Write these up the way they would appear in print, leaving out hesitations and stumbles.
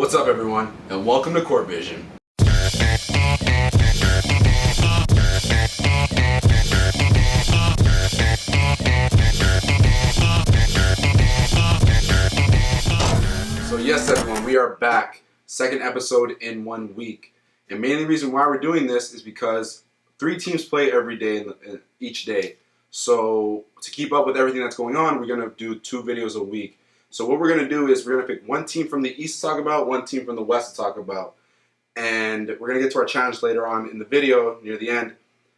What's up, everyone, and welcome to Court Vision. So yes, everyone, we are back. Second episode in 1 week. And mainly the reason why we're doing this is because 3 teams play every day, each day. So to keep up with everything that's going on, we're going to do 2 videos a week. So what we're going to do is we're going to pick one team from the East to talk about, one team from the West to talk about. And we're going to get to our challenge later on in the video, near the end,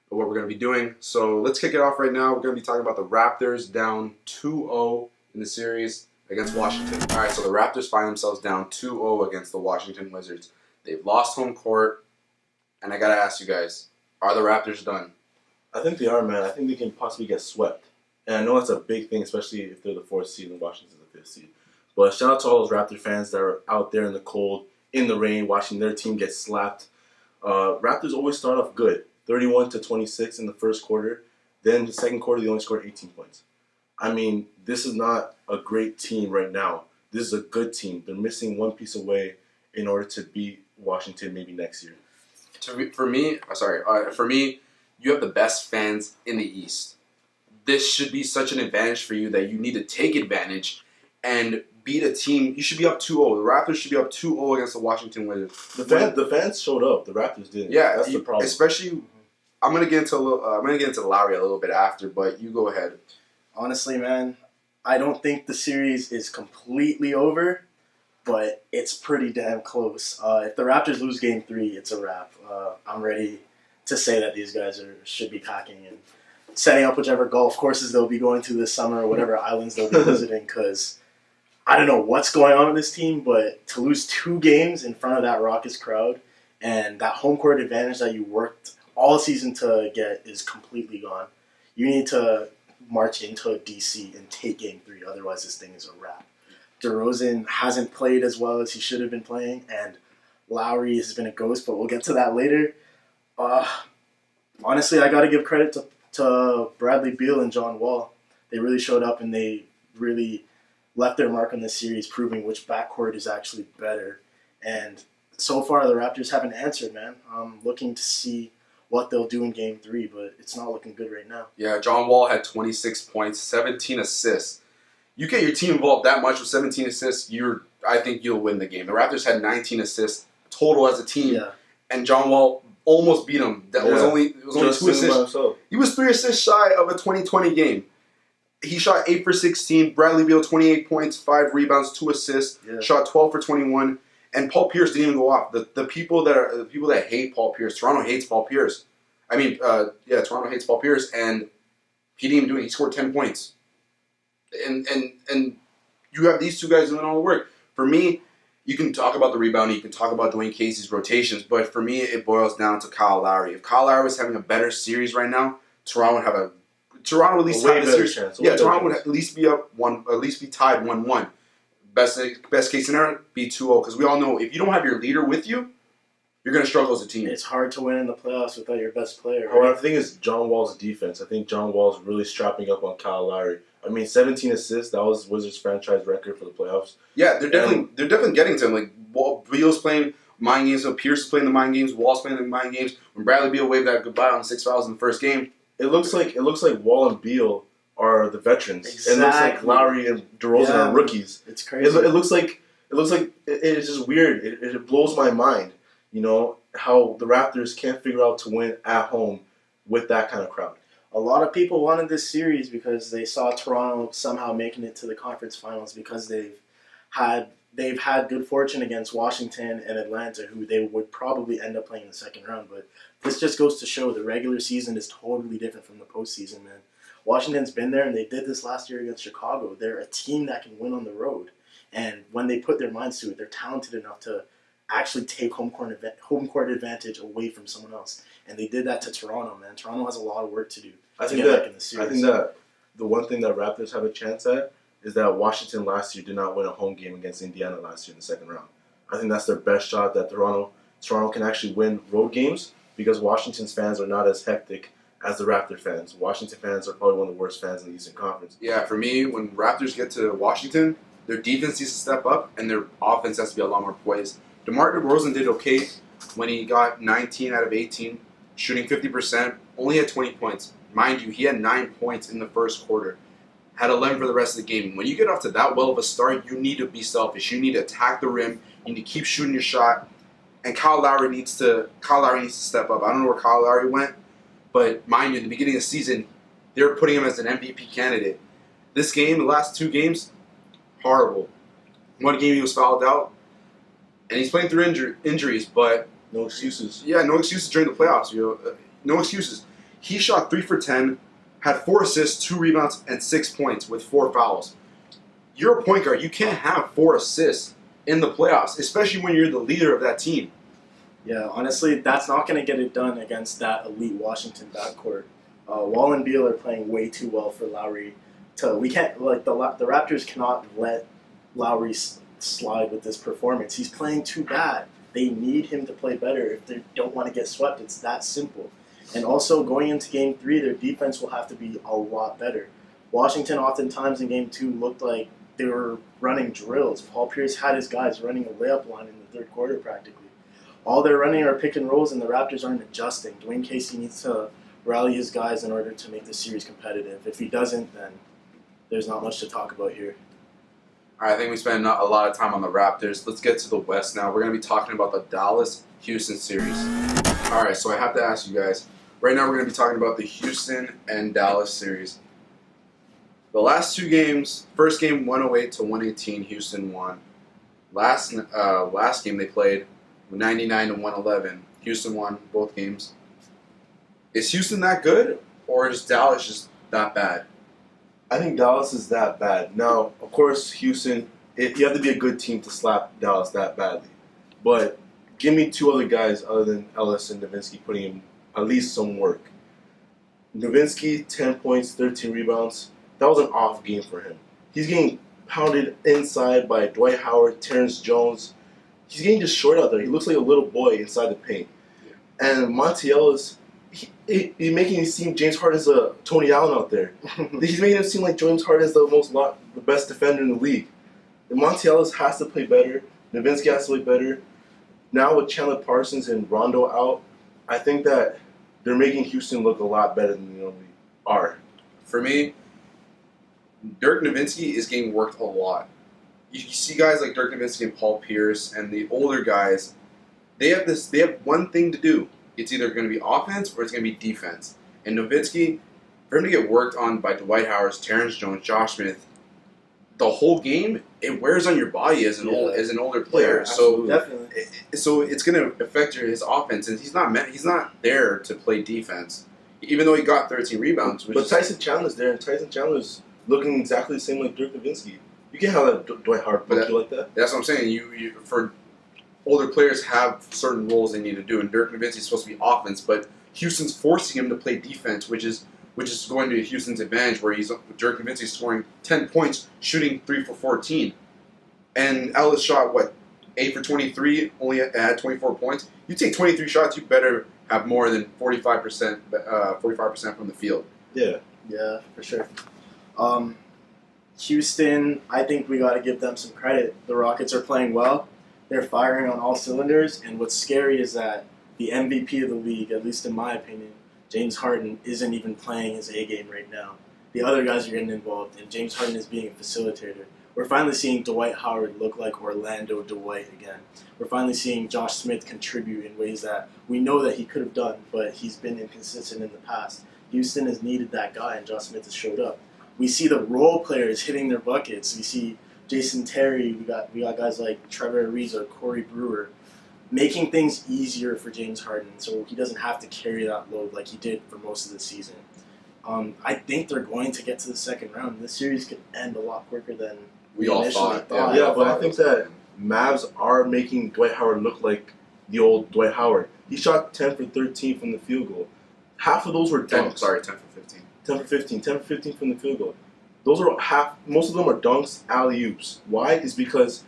of what we're going to be doing. So let's kick it off right now. We're going to be talking about the Raptors down 2-0 in the series against Washington. All right, so the Raptors find themselves down 2-0 against the Washington Wizards. They've lost home court, and I got to ask you guys, are the Raptors done? I think they are, man. I think they can possibly get swept. And I know that's a big thing, especially if they're the 4th seed and Washington's the 5th seed. But shout out to all those Raptor fans that are out there in the cold, in the rain, watching their team get slapped. Raptors always start off good, 31-26 in the first quarter. Then the second quarter, they only scored 18 points. I mean, this is not a great team right now. This is a good team. They're missing one piece away in order to beat Washington maybe next year. For me, you have the best fans in the East. This should be such an advantage for you that you need to take advantage and beat a team. You should be up 2-0. The Raptors should be up 2-0 against the Washington Wizards. The fans showed up. The Raptors didn't. Yeah, that's the problem. Especially, I'm gonna get into Lowry a little bit after, but you go ahead. Honestly, man, I don't think the series is completely over, but it's pretty damn close. If the Raptors lose Game 3, it's a wrap. I'm ready to say that these guys should be packing and setting up whichever golf courses they'll be going to this summer or whatever islands they'll be visiting, because I don't know what's going on with this team, but to lose 2 games in front of that Rockets crowd and that home court advantage that you worked all season to get is completely gone. You need to march into DC and take Game 3, otherwise this thing is a wrap. DeRozan hasn't played as well as he should have been playing, and Lowry has been a ghost, but we'll get to that later. Honestly, I got to give credit to Bradley Beal and John Wall. They really showed up and they really left their mark on this series, proving which backcourt is actually better. And so far, the Raptors haven't answered, man. I'm looking to see what they'll do in Game 3, but it's not looking good right now. Yeah, John Wall had 26 points, 17 assists. You get your team involved that much with 17 assists, I think you'll win the game. The Raptors had 19 assists total as a team, and John Wall almost beat him. It was only 2 assists. He was 3 assists shy of a 2020 game. He shot 8 for 16. Bradley Beal 28 points, 5 rebounds, 2 assists. Yeah. Shot 12 for 21. And Paul Pierce didn't even go off. The people that hate Paul Pierce, Toronto hates Paul Pierce. Toronto hates Paul Pierce, and he didn't even do it. He scored 10 points. And you have these 2 guys doing all the work. For me, you can talk about the rebounding, you can talk about Dwayne Casey's rotations, but for me, it boils down to Kyle Lowry. If Kyle Lowry was having a better series right now, Toronto would at least have a series. Toronto would at least be up at least be tied 1-1. Best case scenario, be 2-0, because we all know if you don't have your leader with you, you're going to struggle as a team. It's hard to win in the playoffs without your best player. Right? Well, the thing is John Wall's defense. I think John Wall's really strapping up on Kyle Lowry. I mean, 17 assists, that was Wizards franchise record for the playoffs. Yeah, they're definitely getting to him. Like, Beal's playing mind games, Pierce is playing the mind games, Wall's playing the mind games. When Bradley Beal waved that goodbye on 6 fouls in the first game, it looks like Wall and Beal are the veterans. Exactly. It looks like Lowry and DeRozan are rookies. It's crazy. It looks like it's just weird. It blows my mind, how the Raptors can't figure out to win at home with that kind of crowd. A lot of people wanted this series because they saw Toronto somehow making it to the conference finals, because they've had good fortune against Washington and Atlanta, who they would probably end up playing in the second round. But this just goes to show the regular season is totally different from the postseason, man. Washington's been there, and they did this last year against Chicago. They're a team that can win on the road. And when they put their minds to it, they're talented enough to actually take home court advantage away from someone else. And they did that to Toronto, man. Toronto has a lot of work to do to get back in the series. I think that the one thing that Raptors have a chance at is that Washington last year did not win a home game against Indiana last year in the second round. I think that's their best shot, that Toronto can actually win road games, because Washington's fans are not as hectic as the Raptor fans. Washington fans are probably one of the worst fans in the Eastern Conference. Yeah, for me, when Raptors get to Washington, Their defense needs to step up, and their offense has to be a lot more poised. DeMar DeRozan did okay when he got 19 out of 18, shooting 50%, only had 20 points. Mind you, he had 9 points in the first quarter, had 11 for the rest of the game. When you get off to that well of a start, you need to be selfish. You need to attack the rim. You need to keep shooting your shot. And Kyle Lowry needs to step up. I don't know where Kyle Lowry went, but mind you, in the beginning of the season, they were putting him as an MVP candidate. This game, the last 2 games, horrible. One game he was fouled out, and he's playing through injuries, but No excuses. yeah, no excuses during the playoffs. No excuses. He shot 3 for 10, had 4 assists, 2 rebounds, and 6 points with 4 fouls. You're a point guard. You can't have 4 assists in the playoffs, especially when you're the leader of that team. Yeah, honestly, that's not going to get it done against that elite Washington backcourt. Wall and Beal are playing way too well for Lowry. We can't the Raptors cannot let Lowry slide with this performance. He's playing too bad. They need him to play better if they don't want to get swept. It's that simple. And also, going into Game 3, their defense will have to be a lot better. Washington, oftentimes in Game 2, looked like they were running drills. Paul Pierce had his guys running a layup line in the third quarter practically. All they're running are pick and rolls, and the Raptors aren't adjusting. Dwayne Casey needs to rally his guys in order to make the series competitive. If he doesn't, then there's not much to talk about here. All right, I think we spent a lot of time on the Raptors. Let's get to the West now. We're going to be talking about the Dallas-Houston series. All right, so I have to ask you guys. Right now we're going to be talking about the Houston and Dallas series. The last 2 games, first game 108 to 118, Houston won. Last game they played 99 to 111. Houston won both games. Is Houston that good, or is Dallas just that bad? I think Dallas is that bad. Now, of course, Houston, you have to be a good team to slap Dallas that badly. But give me 2 other guys other than Ellis and Nowitzki putting in at least some work. Nowitzki, 10 points, 13 rebounds. That was an off game for him. He's getting pounded inside by Dwight Howard, Terrence Jones. He's getting just short out there. He looks like a little boy inside the paint. Yeah. And Monte Ellis, he's making him seem James Harden's a Tony Allen out there. He's making him seem like James Harden's the best defender in the league. And Monte Ellis has to play better. Nowitzki has to play better. Now with Chandler Parsons and Rondo out, I think that they're making Houston look a lot better than they normally are. For me, Dirk Nowitzki is getting worked a lot. You see guys like Dirk Nowitzki and Paul Pierce and the older guys, they have one thing to do. It's either going to be offense or it's going to be defense. And Nowitzki, for him to get worked on by Dwight Howard, Terrence Jones, Josh Smith, the whole game, it wears on your body as an older player. Yeah, so definitely. So it's going to affect his offense, and he's not there to play defense, even though he got 13 rebounds. But Tyson Chandler's there, and Tyson Chandler's looking exactly the same like Dirk Nowitzki. You can't have that Dwight Howard play like that. That's what I'm saying. You for older players have certain roles they need to do, and Dirk Nowitzki is supposed to be offense, but Houston's forcing him to play defense, which is going to Houston's advantage, where Dirk Nowitzki scoring 10 points, shooting 3 for 14, and Ellis shot 8 for 23, only had 24 points. You take 23 shots, you better have more than 45% from the field. Yeah, for sure. Houston, I think we got to give them some credit. The Rockets are playing well. They're firing on all cylinders, and what's scary is that the MVP of the league, at least in my opinion, James Harden, isn't even playing his A game right now. The other guys are getting involved, and James Harden is being a facilitator. We're finally seeing Dwight Howard look like Orlando Dwight again. We're finally seeing Josh Smith contribute in ways that we know that he could have done, but he's been inconsistent in the past. Houston has needed that guy, and Josh Smith has showed up. We see the role players hitting their buckets. We see Jason Terry. We got guys like Trevor Ariza, Corey Brewer, making things easier for James Harden, so he doesn't have to carry that load like he did for most of the season. I think they're going to get to the second round. This series could end a lot quicker than we all thought. Yeah, but I think that Mavs are making Dwight Howard look like the old Dwight Howard. He shot 10 for 13 from the field goal. Half of those were dunks. 10 for 15. 10 for 15. 10 for 15 from the field goal. Those are most of them are dunks, alley-oops. Why? Is because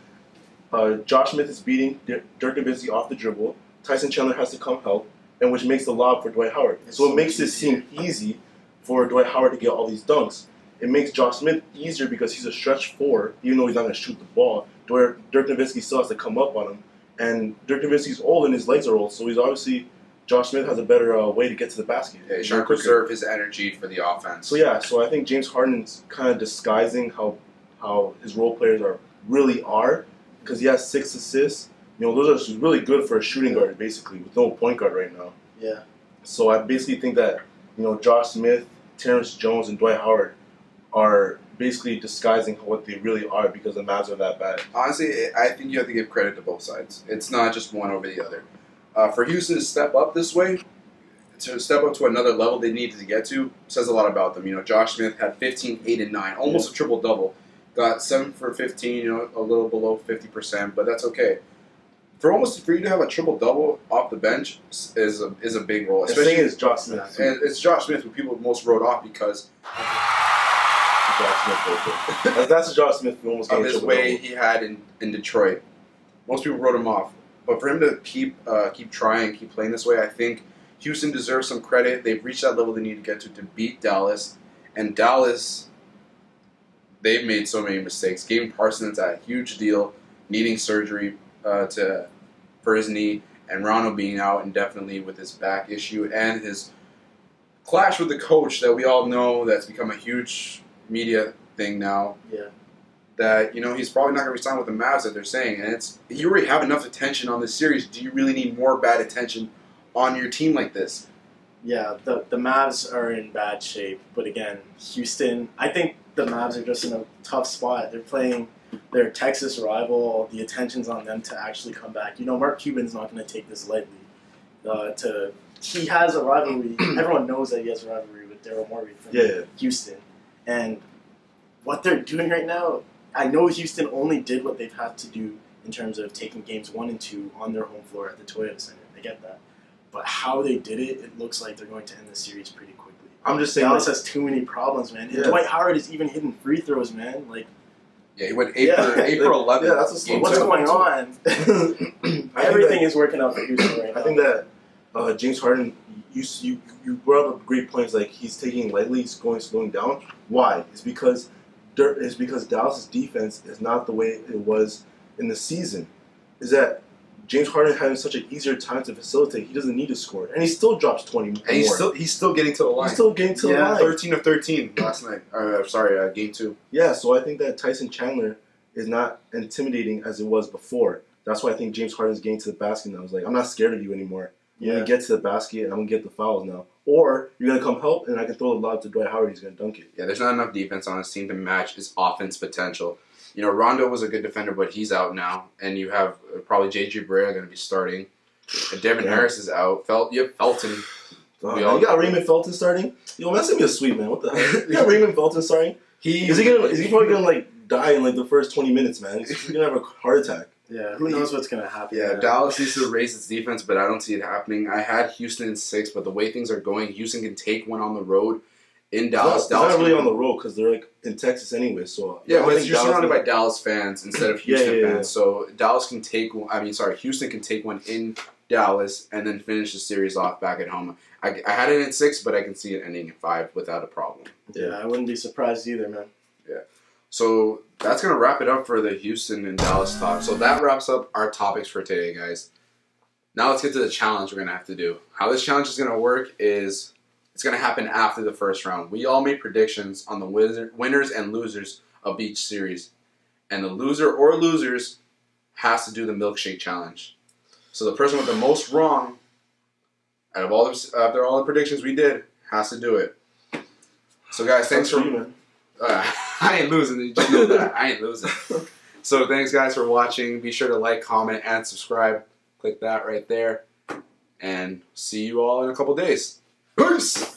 Josh Smith is beating Dirk Nowitzki off the dribble. Tyson Chandler has to come help, and which makes the lob for Dwight Howard. So it makes it seem easy for Dwight Howard to get all these dunks. it makes Josh Smith easier because he's a stretch 4, even though he's not going to shoot the ball, where Dirk Nowitzki still has to come up on him. And Dirk Nowitzki's old and his legs are old, so he's obviously, Josh Smith has a better way to get to the basket. Yeah, he's trying to preserve his energy for the offense. So I think James Harden's kind of disguising how his role players really are, because he has 6 assists. Those are really good for a shooting guard, basically, with no point guard right now. Yeah. So I basically think that, Josh Smith, Terrence Jones, and Dwight Howard are basically disguising what they really are because the Mavs are that bad. Honestly, I think you have to give credit to both sides. It's not just one over the other. For Houston to step up this way, to step up to another level they needed to get to, says a lot about them. Josh Smith had 15, 8, and 9, almost a triple-double. Got 7 for 15, a little below 50%, but that's okay. For you to have a triple-double off the bench is a big role. Especially it's Josh Smith. And it's Josh Smith who people most wrote off because Josh Smith. That's Josh Smith who almost of his way he had in Detroit. Most people wrote him off. But for him to keep trying, keep playing this way, I think Houston deserves some credit. They've reached that level they need to get to beat Dallas. And Dallas, they've made so many mistakes. Gavin Parsons had a huge deal, needing surgery for his knee, and Rondo being out indefinitely with his back issue, and his clash with the coach that we all know that's become a huge media thing now. Yeah. That he's probably not going to resign with the Mavs that they're saying, and you already have enough attention on this series. Do you really need more bad attention on your team like this? Yeah, the Mavs are in bad shape, but again, Houston, I think the Mavs are just in a tough spot. They're playing their Texas rival. The attention's on them to actually come back. Mark Cuban's not going to take this lightly. He has a rivalry. Everyone knows that he has a rivalry with Daryl Morey from Houston. And what they're doing right now, I know Houston only did what they've had to do in terms of taking games 1 and 2 on their home floor at the Toyota Center. I get that. But how they did it, it looks like they're going to end the series pretty quickly. I'm just saying Dallas has too many problems, man. And Dwight Howard is even hitting free throws, man. He went 8 for 11. Yeah, that's what's going on? Everything is working out for Houston right now. I think that James Harden, you brought up great points. Like, he's taking it lightly, he's slowing down. Why? It's because Dallas' defense is not the way it was in the season. Is that James Harden having such an easier time to facilitate? He doesn't need to score, and he still drops 20 more. And he's still getting to the line. He's still getting to the line. 13 of 13 last night. Game 2. Yeah, so I think that Tyson Chandler is not intimidating as it was before. That's why I think James Harden's getting to the basket now. He's like, I'm not scared of you anymore. I'm going to get to the basket, and I'm going to get the fouls now. Or you're going to come help, and I can throw the lob to Dwight Howard. He's going to dunk it. Yeah, there's not enough defense on his team to match his offense potential. Rondo was a good defender, but he's out now. And you have probably J.J. Barea going to be starting. And Devin Harris is out. You have Felton. You got Raymond Felton starting? Yo, that's going to be a sweep, man. What the hell? You got Raymond Felton starting? Is he probably going to die in the first 20 minutes, man? He's going to have a heart attack. Yeah, who knows what's going to happen. Yeah, man. Dallas needs to raise its defense, but I don't see it happening. I had Houston in 6, but the way things are going, Houston can take one on the road in Dallas. It's not really on the road because they're in Texas anyway. So but you're surrounded by Dallas fans instead of Houston fans. So Houston can take one in Dallas and then finish the series off back at home. I had it in 6, but I can see it ending in 5 without a problem. Yeah, I wouldn't be surprised either, man. Yeah. So that's going to wrap it up for the Houston and Dallas talk. So that wraps up our topics for today, guys. Now let's get to the challenge we're going to have to do. How this challenge is going to work is it's going to happen after the first round. We all made predictions on the winners and losers of each series. And the loser or losers has to do the milkshake challenge. So the person with the most wrong after all the predictions we did has to do it. So guys, thanks for... man. I ain't losing. You just know that. I ain't losing. So thanks, guys, for watching. Be sure to like, comment, and subscribe. Click that right there. And see you all in a couple days. Peace!